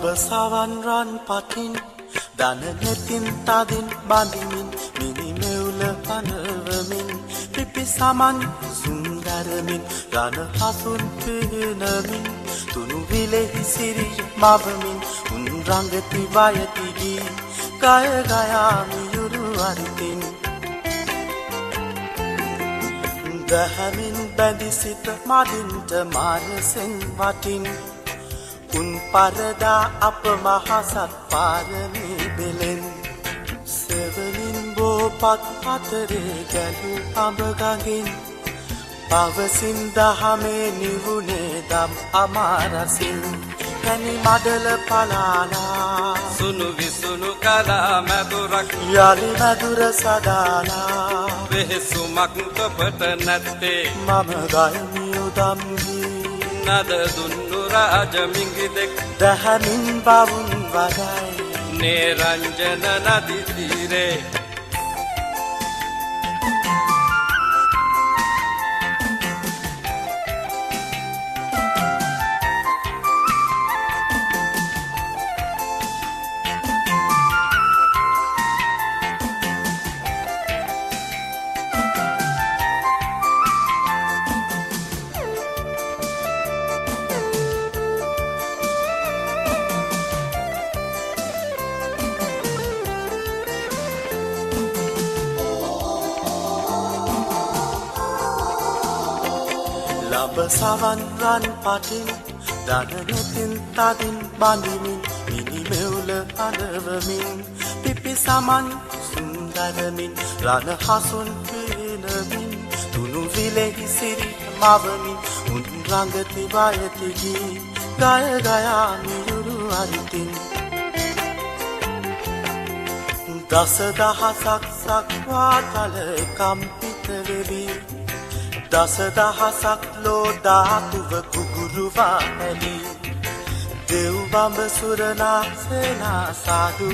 ළඹ සවන් රන් පතින් දන නෙතින් තදින් බඳිමින් මිනිමෙවුල පනවමින් පිපි සමන් සුන්දරමින් රන හසුන් පිනමින් තුනු විලෙහි සිරි මවමින් උන් රංගති වයතිගී ගය ගයාමි යුරු අරිතින් දහමින් බැඳි සිත මදින්ට මානසෙන් වටින් උන් පරදා අප මහසත් පාරමී බෙලෙන් සෙවලින් බෝපත් අතරේ ගැලු අඹගඟින් පවසින් දහමේ නිවුනේ දම් අමාරසින් කැනි මඩල පලාලා සුනු විසුනු කලා මැදුරක් යලි මැදුර සදාලා වෙහෙසුමක් තොපට නැත්තේ මම ගයමි උදම්හි නද දුන්නු රාජ මිංගිදෙක් දහමින් බවුන් වගයි නේරංජන නදි තීරේ ළඹ සවන් රන් පටින් දන නෙතින් තදින් බඳිමින් මිනිමෙවුල පනවමින් පිපි සමන් සුන්දරමින් රන හසුන් පිනමින් තුනු විලෙහි සිරි මවමින් උන් රංගති වයතිගී ගය ගයාමි යුරු අරිතින් දස දහසක් සක්වා තල කම්පිත වෙවි දස දහසක් ලෝ ධාතුව කුගුරුවා ඇලි දෙව් බඹ සුරනා සේනා සාදු